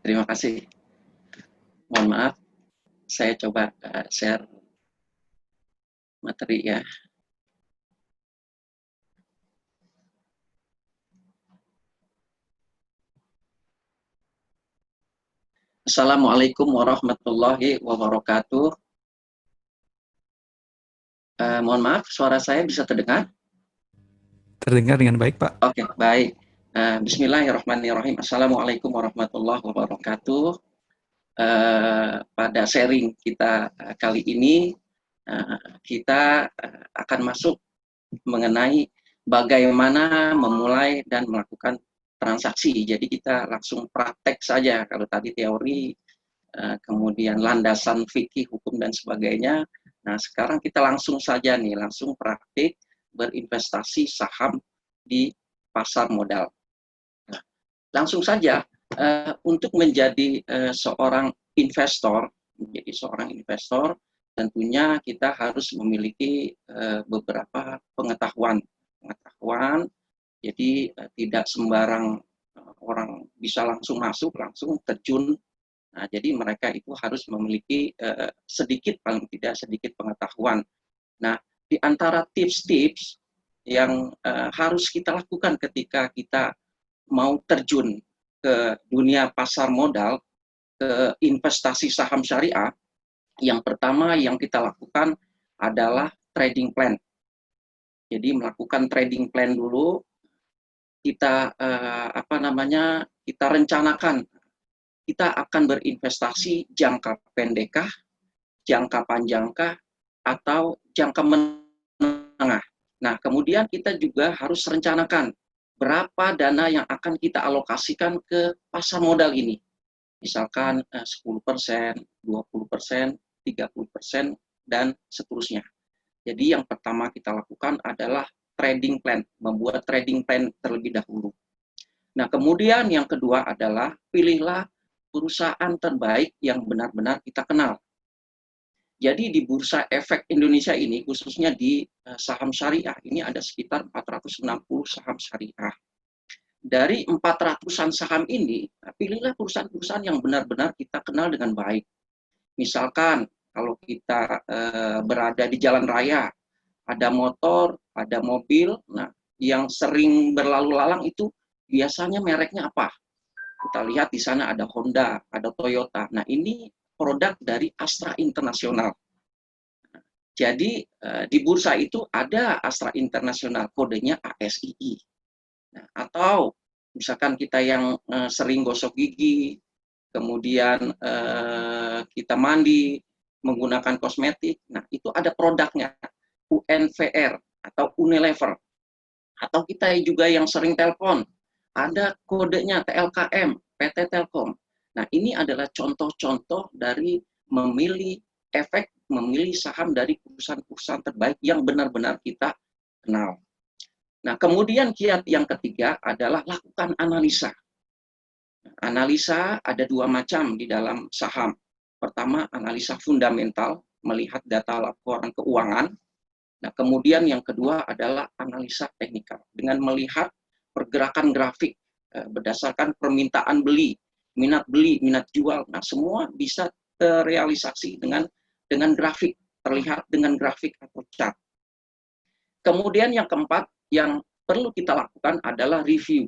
Terima kasih. Mohon maaf, saya coba share materi ya. Assalamualaikum warahmatullahi wabarakatuh. Mohon maaf, suara saya bisa terdengar? Terdengar dengan baik, Pak. Oke, baik. Bismillahirrahmanirrahim. Assalamualaikum warahmatullahi wabarakatuh. Pada sharing kita kali ini, kita akan masuk mengenai bagaimana memulai dan melakukan transaksi. Jadi kita langsung praktek saja. Kalau tadi teori, kemudian landasan fikih, hukum dan sebagainya. Nah, sekarang kita langsung saja nih, langsung praktik berinvestasi saham di pasar modal. Nah, langsung saja untuk menjadi menjadi seorang investor tentunya kita harus memiliki beberapa pengetahuan. Jadi tidak sembarang orang bisa langsung masuk, langsung terjun. Nah, jadi mereka itu harus memiliki sedikit, paling tidak sedikit pengetahuan. Nah, di antara tips-tips yang harus kita lakukan ketika kita mau terjun ke dunia pasar modal, ke investasi saham syariah, yang pertama yang kita lakukan adalah trading plan. Jadi melakukan trading plan dulu, kita kita rencanakan kita akan berinvestasi jangka pendekkah, jangka panjangkah, atau jangka menengah. Nah, kemudian kita juga harus rencanakan berapa dana yang akan kita alokasikan ke pasar modal ini. Misalkan 10%, 20%, 30%, dan seterusnya. Jadi yang pertama kita lakukan adalah trading plan, membuat trading plan terlebih dahulu. Nah, kemudian yang kedua adalah pilihlah perusahaan terbaik yang benar-benar kita kenal. Jadi di Bursa Efek Indonesia ini, khususnya di saham syariah, ini ada sekitar 460 saham syariah. Dari 400-an saham ini, pilihlah perusahaan-perusahaan yang benar-benar kita kenal dengan baik. Misalkan, kalau kita berada di jalan raya, ada motor, ada mobil, nah yang sering berlalu lalang itu biasanya mereknya apa? Kita lihat di sana ada Honda, ada Toyota. Nah, ini produk dari Astra Internasional. Jadi di bursa itu ada Astra Internasional, kodenya ASII. Nah, atau misalkan kita yang sering gosok gigi, kemudian kita mandi menggunakan kosmetik, nah itu ada produknya UNVR atau Unilever. Atau kita juga yang sering telepon, ada kodenya TLKM, PT Telkom. Nah, ini adalah contoh-contoh dari memilih saham dari perusahaan-perusahaan terbaik yang benar-benar kita kenal. Nah, kemudian kiat yang ketiga adalah lakukan analisa. Analisa ada dua macam di dalam saham. Pertama, analisa fundamental, melihat data laporan keuangan. Nah, kemudian yang kedua adalah analisa teknikal, dengan melihat pergerakan grafik berdasarkan permintaan beli, minat jual. Nah, semua bisa terrealisasi dengan grafik, terlihat dengan grafik atau chart. Kemudian yang keempat yang perlu kita lakukan adalah review.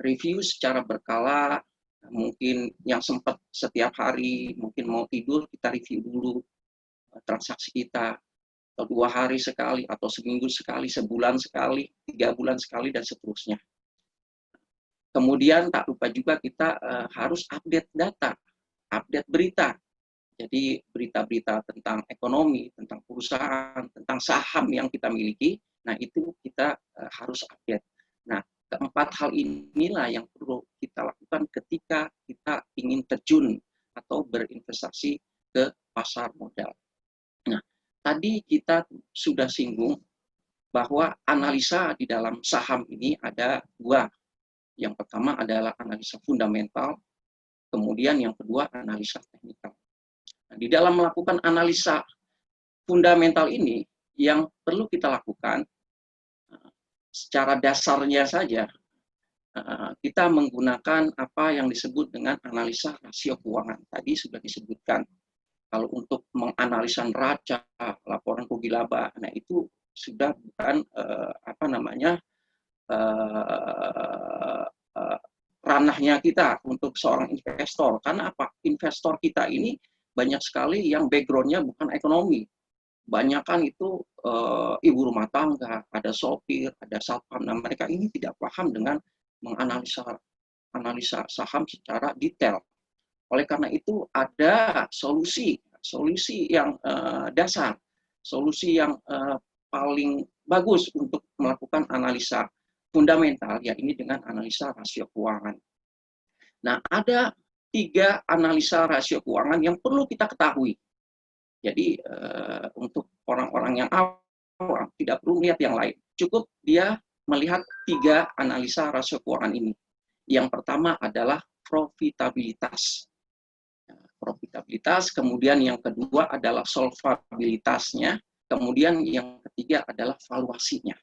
Review secara berkala, mungkin yang sempat setiap hari, mungkin mau tidur, kita review dulu transaksi kita, atau 2 hari sekali, atau seminggu sekali, sebulan sekali, 3 bulan sekali, dan seterusnya. Kemudian tak lupa juga kita harus update data, update berita. Jadi berita-berita tentang ekonomi, tentang perusahaan, tentang saham yang kita miliki, nah itu kita harus update. Nah, keempat hal inilah yang perlu kita lakukan ketika kita ingin terjun atau berinvestasi ke pasar modal. Nah, tadi kita sudah singgung bahwa analisa di dalam saham ini ada dua. Yang pertama adalah analisa fundamental, kemudian yang kedua analisa teknikal. Nah, di dalam melakukan analisa fundamental ini, yang perlu kita lakukan secara dasarnya saja, kita menggunakan apa yang disebut dengan analisa rasio keuangan. Tadi sudah disebutkan. Kalau untuk menganalisa neraca, laporan rugi laba, nah itu sudah bukan uh, uh, ranahnya kita untuk seorang investor. Karena apa? Investor kita ini banyak sekali yang background-nya bukan ekonomi. Banyak kan itu ibu rumah tangga, ada sopir, ada satpam. Nah, mereka ini tidak paham dengan menganalisa saham secara detail. Oleh karena itu ada solusi yang dasar, solusi yang paling bagus untuk melakukan analisa fundamental, ya ini dengan analisa rasio keuangan. Nah, ada 3 analisa rasio keuangan yang perlu kita ketahui. Jadi untuk orang-orang yang awam tidak perlu melihat yang lain. Cukup dia melihat 3 analisa rasio keuangan ini. Yang pertama adalah profitabilitas. Profitabilitas, kemudian yang kedua adalah solvabilitasnya, kemudian yang ketiga adalah valuasinya.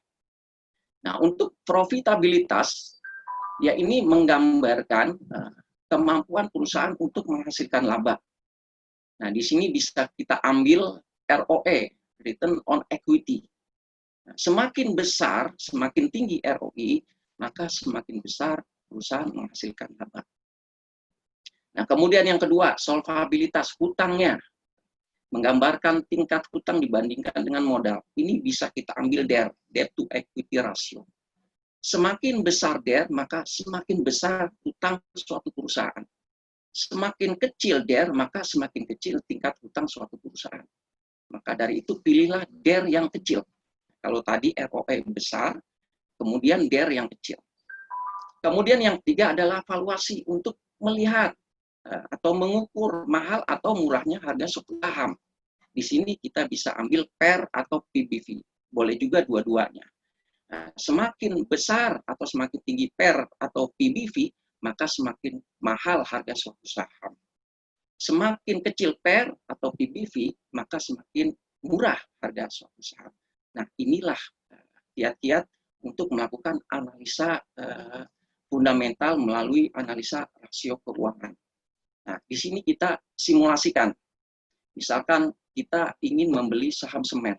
Nah, untuk profitabilitas, ya ini menggambarkan kemampuan perusahaan untuk menghasilkan laba. Nah, di sini bisa kita ambil ROE, Return on Equity. Nah, semakin besar, semakin tinggi ROE, maka semakin besar perusahaan menghasilkan laba. Nah, kemudian yang kedua, solvabilitas hutangnya. Menggambarkan tingkat hutang dibandingkan dengan modal. Ini bisa kita ambil DER, Debt to Equity Ratio. Semakin besar DER, maka semakin besar hutang suatu perusahaan. Semakin kecil DER, maka semakin kecil tingkat hutang suatu perusahaan. Maka dari itu pilihlah DER yang kecil. Kalau tadi ROE besar, kemudian DER yang kecil. Kemudian yang ketiga adalah valuasi untuk melihat atau mengukur mahal atau murahnya harga suatu saham. Di sini kita bisa ambil PER atau PBV. Boleh juga dua-duanya. Nah, semakin besar atau semakin tinggi PER atau PBV, maka semakin mahal harga suatu saham. Semakin kecil PER atau PBV, maka semakin murah harga suatu saham. Nah, inilah kiat-kiat untuk melakukan analisa fundamental melalui analisa rasio keuangan. Nah, di sini kita simulasikan. Misalkan kita ingin membeli saham semen.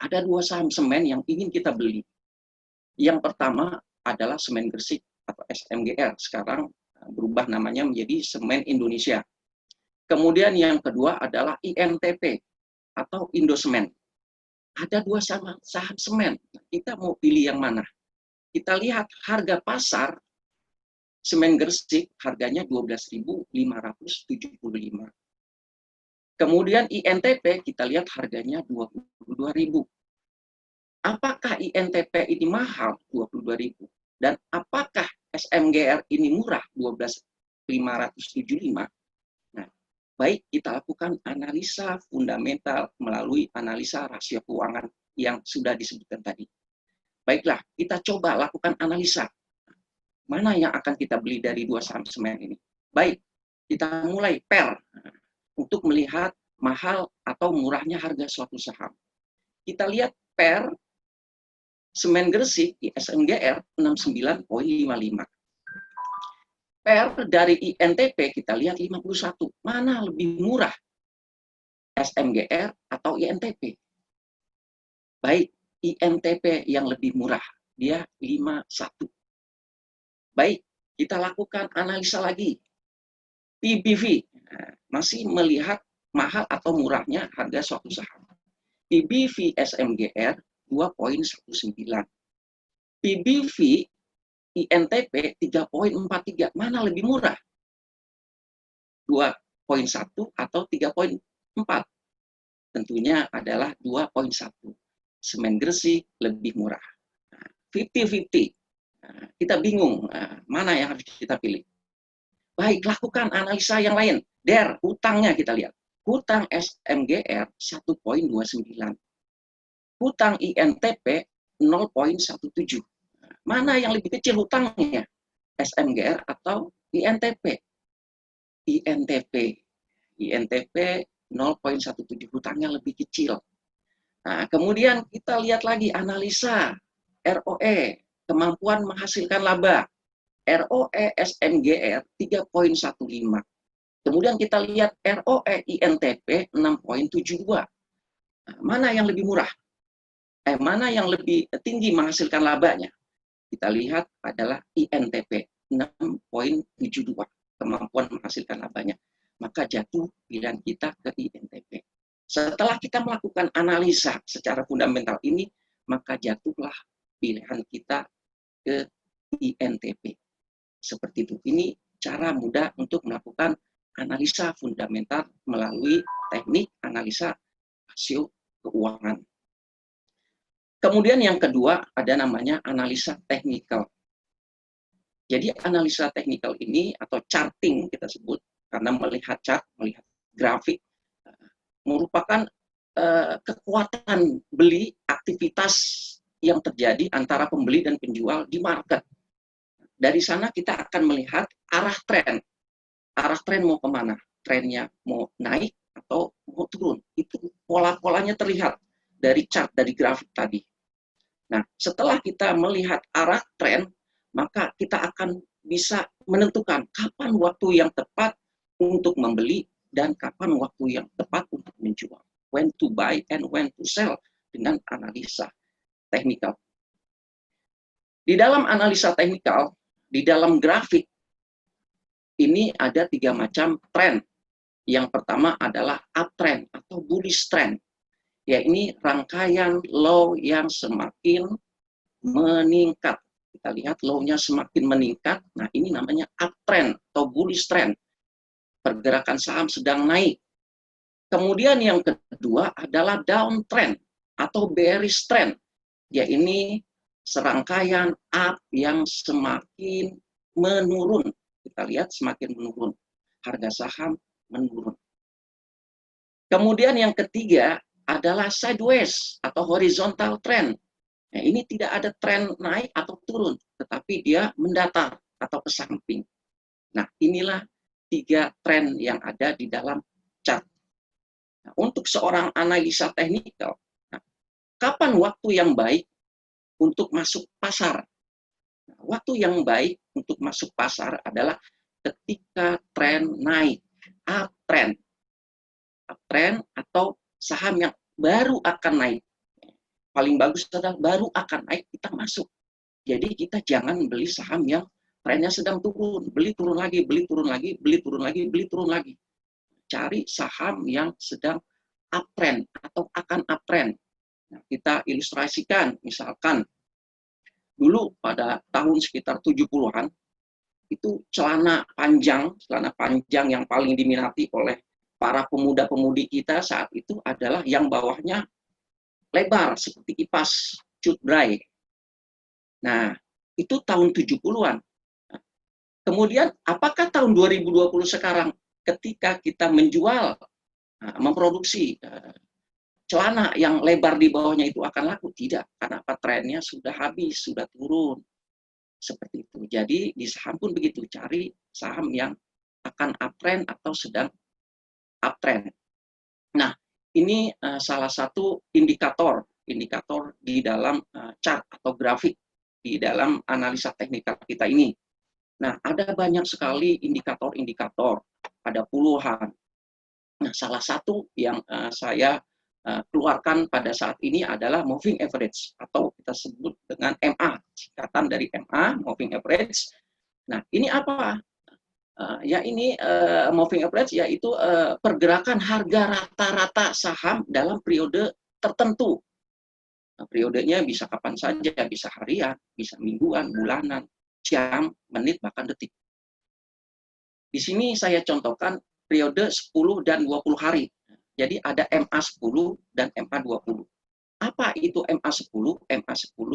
Ada 2 saham semen yang ingin kita beli. Yang pertama adalah Semen Gresik atau SMGR. Sekarang berubah namanya menjadi Semen Indonesia. Kemudian yang kedua adalah INTP atau Indosemen. Ada 2 saham semen. Kita mau pilih yang mana? Kita lihat harga pasar Semen Gresik harganya 12.575. Kemudian INTP kita lihat harganya 22.000. Apakah INTP ini mahal 22.000 dan apakah SMGR ini murah 12.575? Nah, baik kita lakukan analisa fundamental melalui analisa rasio keuangan yang sudah disebutkan tadi. Baiklah, kita coba lakukan analisa. Mana yang akan kita beli dari 2 saham semen ini? Baik, kita mulai PER untuk melihat mahal atau murahnya harga suatu saham. Kita lihat PER Semen Gresik SMGR 69,55. PER dari INTP kita lihat 51. Mana lebih murah? SMGR atau INTP? Baik, INTP yang lebih murah. Dia 51. Baik, kita lakukan analisa lagi. PBV, masih melihat mahal atau murahnya harga suatu saham. PBV SMGR 2,19. PBV INTP 3,43. Mana lebih murah? 2,1 atau 3,4? Tentunya adalah 2,1. Semen Gresik lebih murah. 50-50. Kita bingung mana yang harus kita pilih. Baik, lakukan analisa yang lain. DER, hutangnya kita lihat. Hutang SMGR 1,29. Hutang INTP 0,17. Mana yang lebih kecil hutangnya? SMGR atau INTP? INTP 0,17, hutangnya lebih kecil. Nah, kemudian kita lihat lagi analisa ROE. kemampuan menghasilkan laba. ROE SMGR 3,15. Kemudian kita lihat ROE INTP 6,72. Nah, mana yang lebih murah? Mana yang lebih tinggi menghasilkan labanya? Kita lihat adalah INTP 6,72, kemampuan menghasilkan labanya. Maka jatuh pilihan kita ke INTP. Setelah kita melakukan analisa secara fundamental ini, maka jatuhlah pilihan kita ke INTP. Seperti itu. Ini cara mudah untuk melakukan analisa fundamental melalui teknik analisa rasio keuangan. Kemudian yang kedua ada namanya analisa teknikal. Jadi analisa teknikal ini atau charting kita sebut, karena melihat chart, melihat grafik, merupakan kekuatan beli, aktivitas yang terjadi antara pembeli dan penjual di market. Dari sana kita akan melihat arah tren. Arah tren mau kemana? Trennya mau naik atau mau turun. Itu pola-polanya terlihat dari chart, dari grafik tadi. Nah, setelah kita melihat arah tren, maka kita akan bisa menentukan kapan waktu yang tepat untuk membeli dan kapan waktu yang tepat untuk menjual. When to buy and when to sell dengan analisa teknikal. Di dalam analisa teknikal, di dalam grafik, ini ada 3 macam tren. Yang pertama adalah uptrend atau bullish trend. Ya, ini rangkaian low yang semakin meningkat. Kita lihat low-nya semakin meningkat. Nah, ini namanya uptrend atau bullish trend. Pergerakan saham sedang naik. Kemudian yang kedua adalah downtrend atau bearish trend. Ya, ini serangkaian up yang semakin menurun. Kita lihat semakin menurun. Harga saham menurun. Kemudian yang ketiga adalah sideways atau horizontal trend. Nah, ini tidak ada tren naik atau turun, tetapi dia mendatar atau ke samping. Nah, inilah 3 tren yang ada di dalam chart. Nah, untuk seorang analisa teknikal, nah, kapan waktu yang baik untuk masuk pasar? Nah, waktu yang baik untuk masuk pasar adalah ketika tren naik, uptrend. Uptrend atau saham yang baru akan naik. Paling bagus adalah baru akan naik, kita masuk. Jadi kita jangan beli saham yang trennya sedang turun, beli turun lagi, beli turun lagi, beli turun lagi, beli turun lagi. Cari saham yang sedang uptrend atau akan uptrend. Nah, kita ilustrasikan, misalkan dulu pada tahun sekitar 70-an, itu celana panjang yang paling diminati oleh para pemuda-pemudi kita saat itu adalah yang bawahnya lebar seperti kipas cut bray. Nah, itu tahun 70-an. Kemudian apakah tahun 2020 sekarang ketika kita menjual, memproduksi celana yang lebar di bawahnya itu akan laku? Tidak, karena apa? Trennya sudah habis, sudah turun. Seperti itu. Jadi di saham pun begitu, cari saham yang akan uptrend atau sedang uptrend. Nah, ini salah satu indikator di dalam chart atau grafik di dalam analisa teknikal kita ini. Nah, ada banyak sekali indikator-indikator, ada puluhan. Nah, salah satu yang saya keluarkan pada saat ini adalah moving average atau kita sebut dengan MA, singkatan dari MA, moving average. Nah, ini apa? Ini moving average yaitu pergerakan harga rata-rata saham dalam periode tertentu. Nah, periodenya bisa kapan saja, bisa harian, bisa mingguan, bulanan, jam, menit, bahkan detik. Di sini saya contohkan periode 10 dan 20 hari. Jadi ada MA10 dan MA20. Apa itu MA10? MA10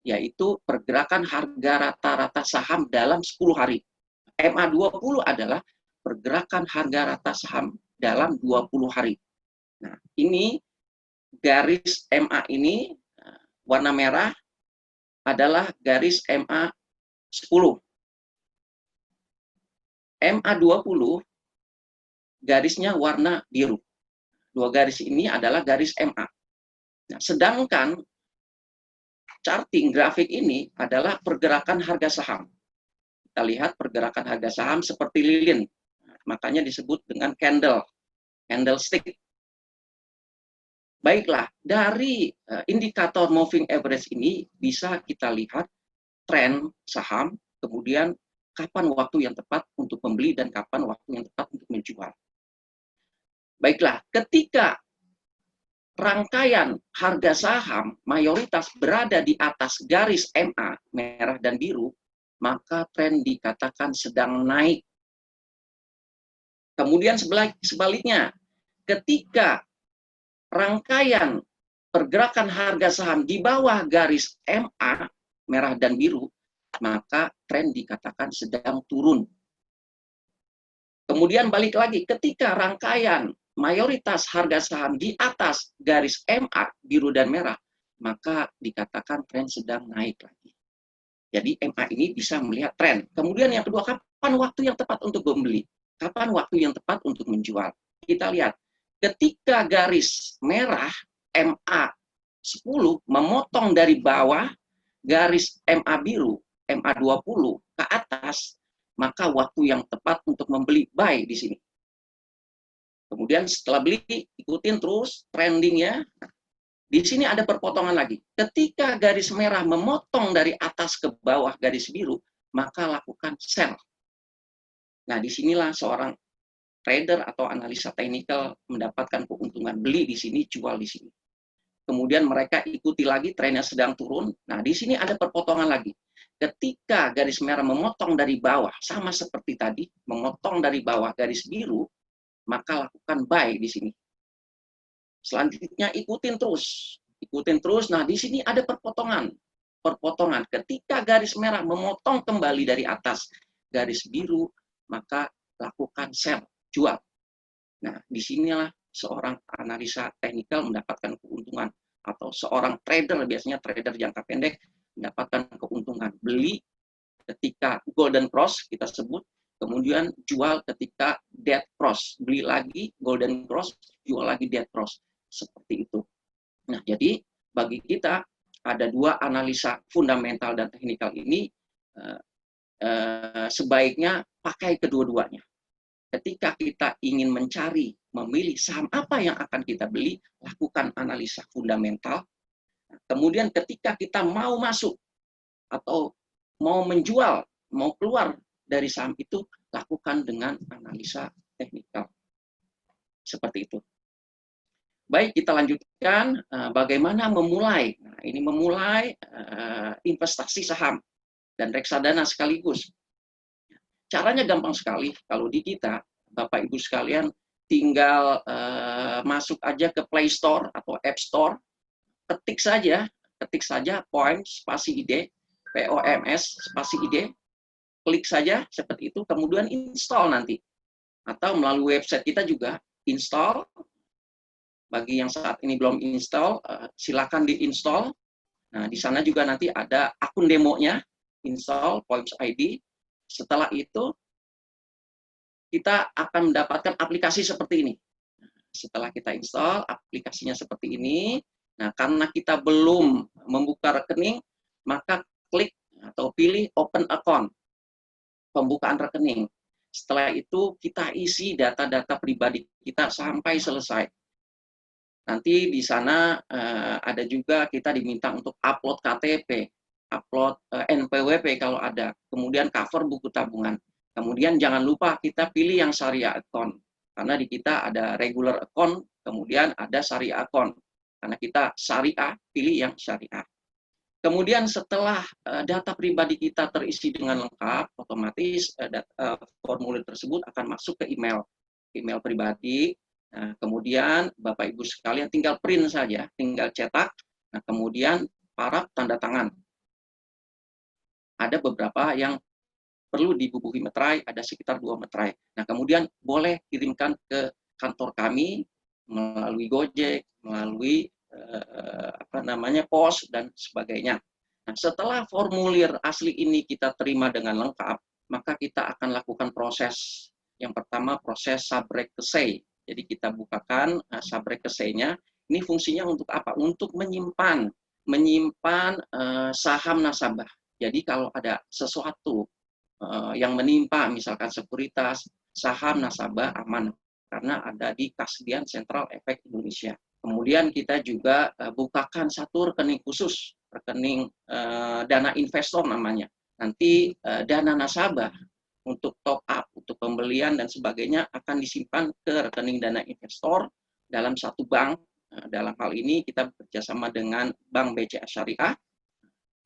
yaitu pergerakan harga rata-rata saham dalam 10 hari. MA20 adalah pergerakan harga rata saham dalam 20 hari. Nah, ini garis MA ini warna merah adalah garis MA10. MA20 garisnya warna biru. 2 garis ini adalah garis MA. Nah, sedangkan charting grafik ini adalah pergerakan harga saham. Kita lihat pergerakan harga saham seperti lilin. Makanya disebut dengan candlestick. Baiklah, dari indikator moving average ini bisa kita lihat tren saham, kemudian kapan waktu yang tepat untuk membeli dan kapan waktu yang tepat untuk menjual. Baiklah, ketika rangkaian harga saham mayoritas berada di atas garis MA, merah dan biru, maka tren dikatakan sedang naik. Kemudian sebaliknya, ketika rangkaian pergerakan harga saham di bawah garis MA, merah dan biru, maka tren dikatakan sedang turun. Kemudian balik lagi, ketika rangkaian mayoritas harga saham di atas garis MA, biru dan merah, maka dikatakan tren sedang naik lagi. Jadi MA ini bisa melihat tren. Kemudian yang kedua, kapan waktu yang tepat untuk membeli? Kapan waktu yang tepat untuk menjual? Kita lihat, ketika garis merah MA 10 memotong dari bawah garis MA biru, MA 20 ke atas, maka waktu yang tepat untuk membeli buy di sini. Kemudian setelah beli, ikutin terus trendingnya. Di sini ada perpotongan lagi. Ketika garis merah memotong dari atas ke bawah garis biru, maka lakukan sell. Nah, disinilah seorang trader atau analisa teknikal mendapatkan keuntungan, beli di sini, jual di sini. Kemudian mereka ikuti lagi trennya sedang turun. Nah, di sini ada perpotongan lagi. Ketika garis merah memotong dari bawah, sama seperti tadi, memotong dari bawah garis biru, maka lakukan buy di sini. Selanjutnya ikutin terus. Nah, di sini ada perpotongan. Ketika garis merah memotong kembali dari atas garis biru, maka lakukan sell, jual. Nah, disinilah seorang analisa teknikal mendapatkan keuntungan, atau seorang trader, biasanya trader jangka pendek, mendapatkan keuntungan. Beli ketika golden cross, kita sebut, kemudian jual ketika dead cross. Beli lagi golden cross, jual lagi dead cross. Seperti itu. Nah, jadi bagi kita ada dua analisa fundamental dan teknikal ini, sebaiknya pakai kedua-duanya. Ketika kita ingin mencari, memilih saham apa yang akan kita beli, lakukan analisa fundamental. Kemudian ketika kita mau masuk atau mau menjual, mau keluar dari saham itu, lakukan dengan analisa teknikal. Seperti itu. Baik, kita lanjutkan bagaimana memulai. Nah, ini memulai investasi saham dan reksadana sekaligus. Caranya gampang sekali. Kalau di kita, Bapak Ibu sekalian, tinggal masuk aja ke Play Store atau App Store, ketik saja POMS spasi ID, POMS spasi ID, klik saja seperti itu, kemudian install nanti. Atau melalui website kita juga install. Bagi yang saat ini belum install, silakan diinstal. Nah, di sana juga nanti ada akun demonya, install POMS ID. Setelah itu, kita akan mendapatkan aplikasi seperti ini. Setelah kita install, aplikasinya seperti ini. Nah, karena kita belum membuka rekening, maka klik atau pilih Open Account, pembukaan rekening. Setelah itu, kita isi data-data pribadi kita sampai selesai. Nanti di sana ada juga kita diminta untuk upload KTP, upload NPWP kalau ada, kemudian cover buku tabungan. Kemudian jangan lupa kita pilih yang syariah account, karena di kita ada regular account, kemudian ada syariah account. Karena kita syariah, pilih yang syariah. Kemudian setelah data pribadi kita terisi dengan lengkap, otomatis formulir tersebut akan masuk ke email pribadi. Nah, kemudian Bapak Ibu sekalian tinggal print saja, tinggal cetak. Nah, kemudian paraf tanda tangan. Ada beberapa yang perlu dibubuhi meterai, ada sekitar 2 meterai. Nah, kemudian boleh kirimkan ke kantor kami melalui Gojek, melalui pos dan sebagainya. Nah, setelah formulir asli ini kita terima dengan lengkap, maka kita akan lakukan proses. Yang pertama, proses subrekesei. Jadi kita bukakan subrekeseinya. Ini fungsinya untuk apa? Untuk menyimpan menyimpan saham nasabah. Jadi kalau ada sesuatu yang menimpa, misalkan sekuritas, saham nasabah aman karena ada di Kasedian Sentral Efek Indonesia. Kemudian kita juga bukakan satu rekening khusus, rekening dana investor namanya. Nanti dana nasabah untuk top up, untuk pembelian dan sebagainya akan disimpan ke rekening dana investor dalam satu bank. Dalam hal ini kita bekerjasama dengan Bank BCA Syariah.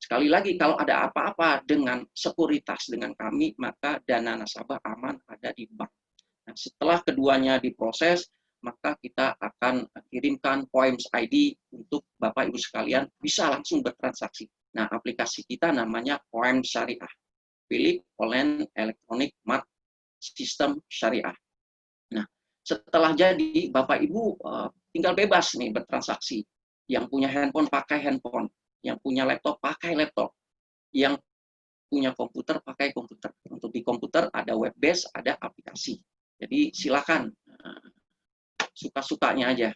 Sekali lagi, kalau ada apa-apa dengan sekuritas dengan kami, maka dana nasabah aman ada di bank. Nah, setelah keduanya diproses, maka kita akan kirimkan Poems ID untuk Bapak Ibu sekalian bisa langsung bertransaksi. Nah, aplikasi kita namanya Poems Syariah. Pilih Online Electronic Mart System Syariah. Nah, setelah jadi, Bapak Ibu tinggal bebas nih bertransaksi. Yang punya handphone pakai handphone, yang punya laptop pakai laptop, yang punya komputer pakai komputer. Untuk di komputer ada web base, ada aplikasi. Jadi silakan suka-sukanya aja.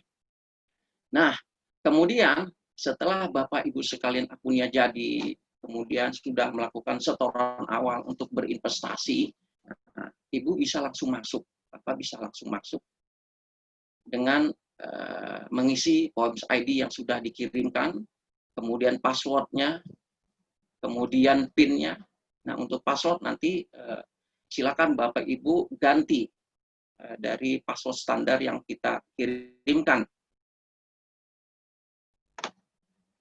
Nah, kemudian setelah Bapak Ibu sekalian akunnya jadi, kemudian sudah melakukan setoran awal untuk berinvestasi, nah, Ibu bisa langsung masuk, Bapak bisa langsung masuk dengan mengisi Poems ID yang sudah dikirimkan, kemudian passwordnya, kemudian PIN-nya. Nah, untuk password nanti silakan Bapak Ibu ganti dari password standar yang kita kirimkan.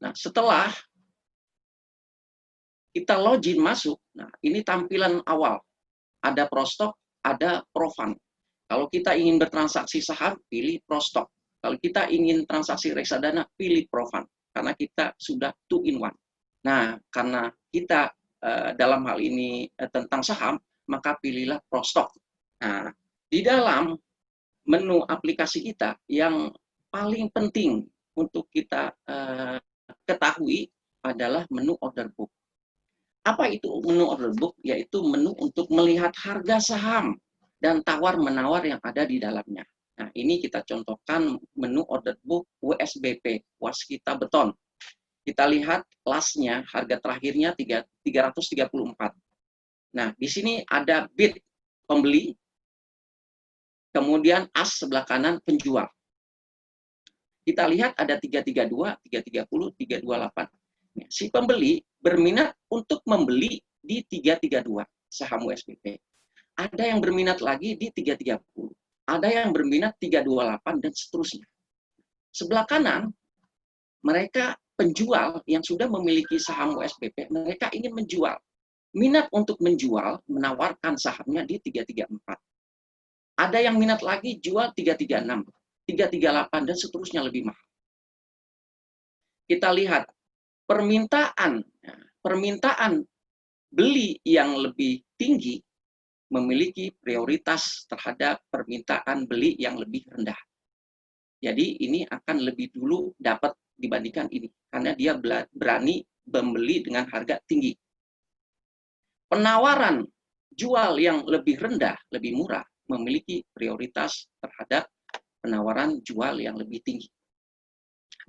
Nah, setelah kita login masuk, nah ini tampilan awal. Ada Prostok, ada Profan. Kalau kita ingin bertransaksi saham, pilih Prostok. Kalau kita ingin transaksi reksadana, pilih Profan. Karena kita sudah 2-in-1. Nah, karena kita dalam hal ini tentang saham, maka pilihlah Prostok. Nah, di dalam menu aplikasi kita yang paling penting untuk kita ketahui adalah menu order book. Apa itu menu order book? Yaitu menu untuk melihat harga saham dan tawar-menawar yang ada di dalamnya. Nah, ini kita contohkan menu order book WSBP, Waskita Beton. Kita lihat lastnya, harga terakhirnya 334. Nah, di sini ada bid pembeli, kemudian as sebelah kanan penjual. Kita lihat ada 332, 330, 328. Nah, si pembeli berminat untuk membeli di 332 saham WSBP. Ada yang berminat lagi di 330. Ada yang berminat 328 dan seterusnya. Sebelah kanan, mereka penjual yang sudah memiliki saham WSBP, mereka ingin menjual. Minat untuk menjual, menawarkan sahamnya di 334. Ada yang minat lagi jual 336, 338 dan seterusnya lebih mahal. Kita lihat permintaan beli yang lebih tinggi memiliki prioritas terhadap permintaan beli yang lebih rendah. Jadi ini akan lebih dulu dapat dibandingkan ini karena dia berani membeli dengan harga tinggi. Penawaran jual yang lebih rendah, lebih murah memiliki prioritas terhadap penawaran jual yang lebih tinggi.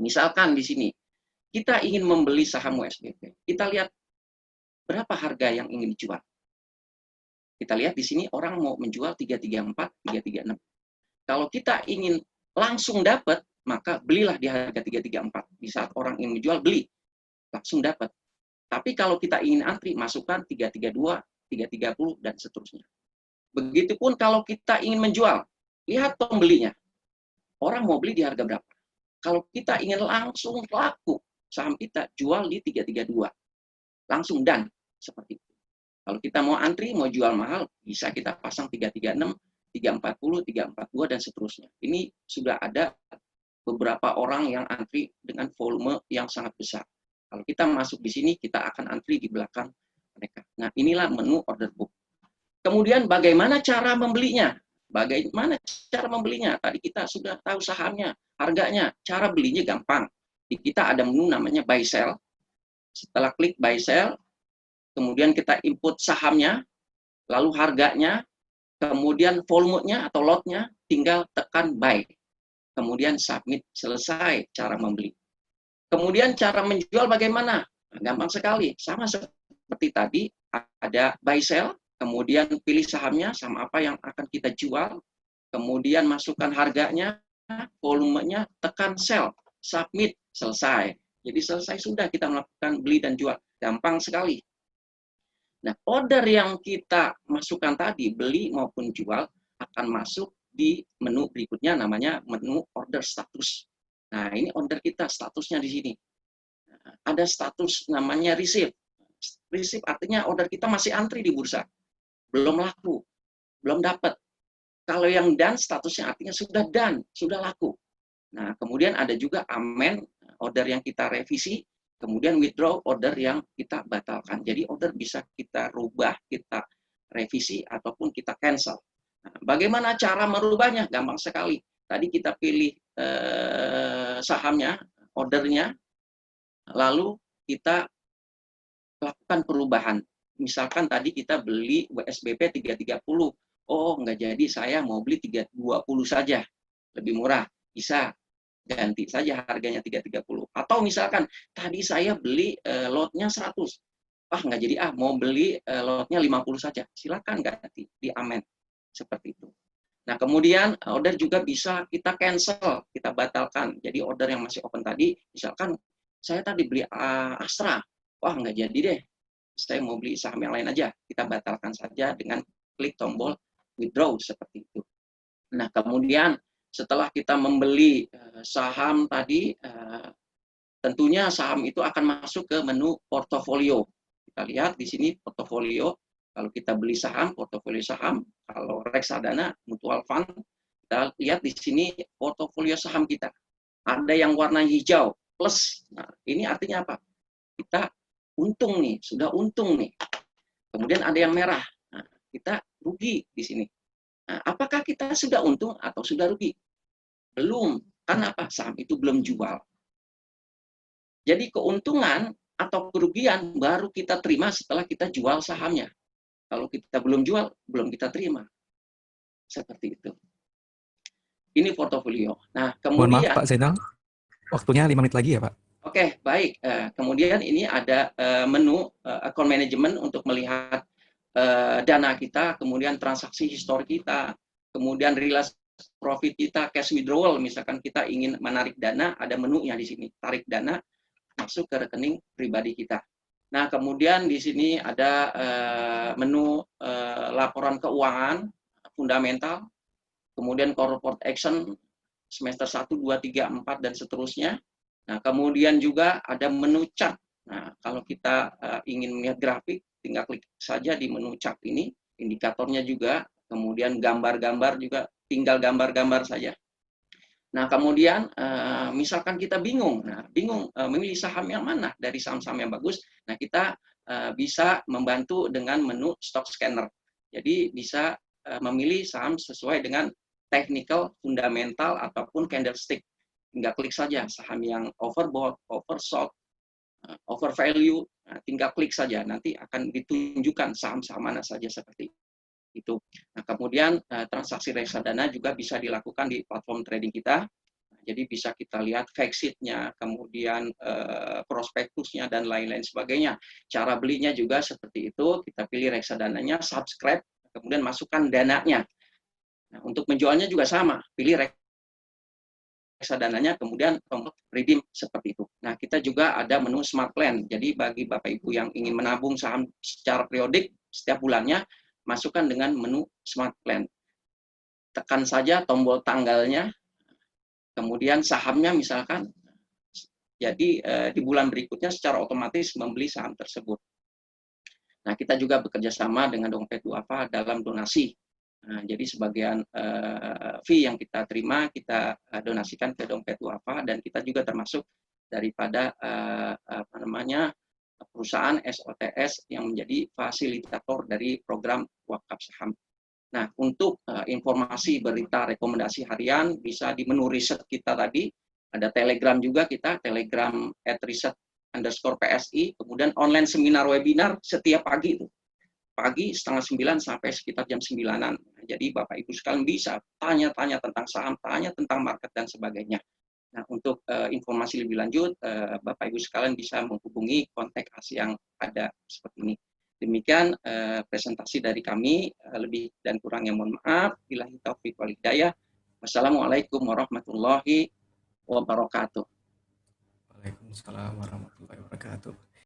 Misalkan di sini kita ingin membeli saham WSBP. Kita lihat berapa harga yang ingin dijual. Kita lihat di sini orang mau menjual 334, 336. Kalau kita ingin langsung dapat, maka belilah di harga 334. Di saat orang ingin menjual, beli. Langsung dapat. Tapi kalau kita ingin antri, masukkan 332, 330, dan seterusnya. Begitupun kalau kita ingin menjual, lihat pembelinya. Orang mau beli di harga berapa. Kalau kita ingin langsung laku, saham kita jual di 332. Langsung dan seperti itu. Kalau kita mau antri, mau jual mahal, bisa kita pasang 336, 340, 342, dan seterusnya. Ini sudah ada beberapa orang yang antri dengan volume yang sangat besar. Kalau kita masuk di sini, kita akan antri di belakang mereka. Nah, inilah menu order book. Kemudian bagaimana cara membelinya? Bagaimana cara membelinya? Tadi kita sudah tahu sahamnya, harganya, cara belinya gampang. Di kita ada menu namanya buy sell. Setelah klik buy sell, kemudian kita input sahamnya, lalu harganya, kemudian volumenya atau lotnya, tinggal tekan buy. Kemudian submit, selesai cara membeli. Kemudian cara menjual bagaimana? Nah, gampang sekali, sama seperti tadi, ada buy sell, kemudian pilih sahamnya sama apa yang akan kita jual, kemudian masukkan harganya, volumenya, tekan sell, submit, selesai. Jadi selesai sudah kita melakukan beli dan jual. Gampang sekali. Nah, order yang kita masukkan tadi, beli maupun jual, akan masuk di menu berikutnya namanya menu order status. Nah, ini order kita, statusnya di sini. Ada status namanya receive. Receive artinya order kita masih antri di bursa. Belum laku, belum dapat. Kalau yang done, statusnya artinya sudah done, sudah laku. Nah, kemudian ada juga amend, order yang kita revisi, kemudian withdraw, order yang kita batalkan. Jadi order bisa kita rubah, kita revisi, ataupun kita cancel. Nah, bagaimana cara merubahnya? Gampang sekali. Tadi kita pilih sahamnya, ordernya, lalu kita lakukan perubahan. Misalkan tadi kita beli WSBP 330. Oh, nggak jadi, saya mau beli 320 saja. Lebih murah. Bisa ganti saja harganya 330. Atau misalkan tadi saya beli lotnya 100. Ah, nggak jadi, mau beli lotnya 50 saja. Silakan ganti, di amend. Seperti itu. Nah, kemudian order juga bisa kita cancel, kita batalkan. Jadi order yang masih open tadi, misalkan saya tadi beli Astra. Wah, nggak jadi deh. Saya mau beli saham yang lain aja. Kita batalkan saja dengan klik tombol withdraw seperti itu. Nah, kemudian setelah kita membeli saham tadi, tentunya saham itu akan masuk ke menu portofolio. Kita lihat di sini portofolio. Kalau kita beli saham, portofolio saham. Kalau reksadana, mutual fund, kita lihat di sini portofolio saham kita. Ada yang warna hijau, plus. Nah, ini artinya apa? Kita untung nih, sudah untung nih. Kemudian ada yang merah. Nah, kita rugi di sini. Nah, apakah kita sudah untung atau sudah rugi? Belum. Karena apa? Saham itu belum jual. Jadi keuntungan atau kerugian baru kita terima setelah kita jual sahamnya. Kalau kita belum jual, belum kita terima. Seperti itu. Ini portofolio. Nah, Mohon maaf kemudian... Pak Zainal, waktunya 5 menit lagi ya Pak? Oke, baik. Kemudian ini ada menu account management untuk melihat dana kita, kemudian transaksi histori kita, kemudian realized profit kita, cash withdrawal, misalkan kita ingin menarik dana, ada menunya di sini, tarik dana masuk ke rekening pribadi kita. Nah, kemudian di sini ada menu laporan keuangan fundamental, kemudian corporate action semester 1, 2, 3, 4 dan seterusnya. Nah, kemudian juga ada menu chart. Nah, kalau kita ingin melihat grafik, tinggal klik saja di menu chart ini, indikatornya juga, kemudian gambar-gambar juga, tinggal gambar-gambar saja. Nah, kemudian misalkan kita bingung, memilih saham yang mana dari saham-saham yang bagus, nah kita bisa membantu dengan menu stock scanner. Jadi bisa memilih saham sesuai dengan technical, fundamental, ataupun candlestick. Tinggal klik saja saham yang overbought, oversold, overvalue, tinggal klik saja, nanti akan ditunjukkan saham-saham mana saja seperti itu. Nah, kemudian transaksi reksadana juga bisa dilakukan di platform trading kita. Jadi bisa kita lihat fact sheet-nya, kemudian prospektusnya dan lain-lain sebagainya. Cara belinya juga seperti itu. Kita pilih reksadananya, subscribe, kemudian masukkan dananya. Nah, untuk menjualnya juga sama, pilih reksadananya, kemudian tombol redeem seperti itu. Nah, kita juga ada menu smart plan. Jadi bagi Bapak Ibu yang ingin menabung saham secara periodik setiap bulannya, masukkan dengan menu smart plan. Tekan saja tombol tanggalnya, kemudian sahamnya misalkan, jadi di bulan berikutnya secara otomatis membeli saham tersebut. Nah, kita juga bekerja sama dengan Dompet Duafa dalam donasi. Nah, jadi sebagian fee yang kita terima, kita donasikan ke Dompet Duafa, dan kita juga termasuk daripada perusahaan SOTS yang menjadi fasilitator dari program wakaf saham. Nah, untuk informasi, berita, rekomendasi harian bisa di menu riset kita tadi. Ada Telegram juga kita, Telegram @riset_PSI. Kemudian online seminar webinar setiap pagi itu. Pagi 8:30 sampai sekitar jam 9-an. Jadi Bapak Ibu sekalian bisa tanya-tanya tentang saham, tanya tentang market dan sebagainya. Nah, untuk informasi lebih lanjut, Bapak Ibu sekalian bisa menghubungi kontak us yang ada seperti ini. Demikian presentasi dari kami, lebih dan kurangnya mohon maaf. Billahi taufiq wal hidayah. Wassalamualaikum warahmatullahi wabarakatuh. Waalaikumsalam warahmatullahi wabarakatuh.